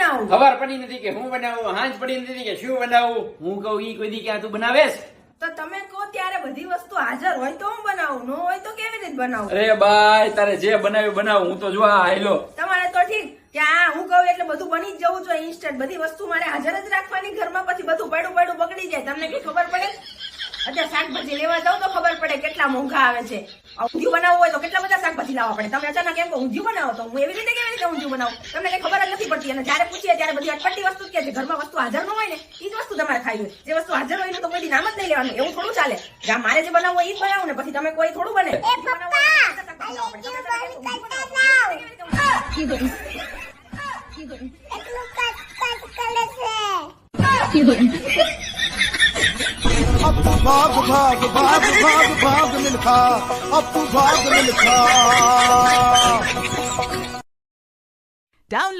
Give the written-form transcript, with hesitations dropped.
બનાવું? ખબર પડી નથી કે હું બનાવું, હાંજ પડી નથી કે શું બનાવું. હું કહું ઈ કોઈ દી કે તું બનાવેશ? તો તમે કહો ત્યારે બધી વસ્તુ હાજર હોય તો હું બનાવું, ન હોય તો કેવી રીતે બનાવું? અરે બાય, તારે જે બનાવ્યું બનાવું. હું તો જો આ આયલો. તમારે તો ઠીક કે આ હું કહું એટલે બધું બની જ જવું જોઈએ ઇન્સ્ટન્ટ. બધી વસ્તુ મારે હાજર જ રાખવાની ઘરમાં, પછી બધું પડ્યું બગડી જાય. તમને કઈ ખબર પડે? અત્યારે શાકભાજી લેવા જાવ તો ખબર પડે કેટલા મોંઘા આવે છે. ઊંધિયું બનાવવું હોય તો કેટલા બધા શાકભાજી લાવવા પડે. તમે અચાનક એમ કહો ઊંધિયું બનાવો, તો હું એવી રીતે કેવી રીતે ઊંધિયું બનાવું? તમને કઈ ખબર જ નથી પડતી. અને જયારે પૂછીએ ત્યારે બધી અટપટી વસ્તુ જ કે છે. ઘરમાં વસ્તુ હાજર ન હોય ને એ જ વસ્તુ તમારે ખાઈ હોય. જે વસ્તુ હાજર હોય એનું તો કોઈ નામ જ નહીં લેવાનું. એવું થોડું ચાલે. મારે જે બનાવવું હોય એ જ બનાવું ને, પછી તમે કોઈ થોડું બને. अब तू भाग भाग भाग भाग भाग मिल्खा, अब तू भाग मिल्खा.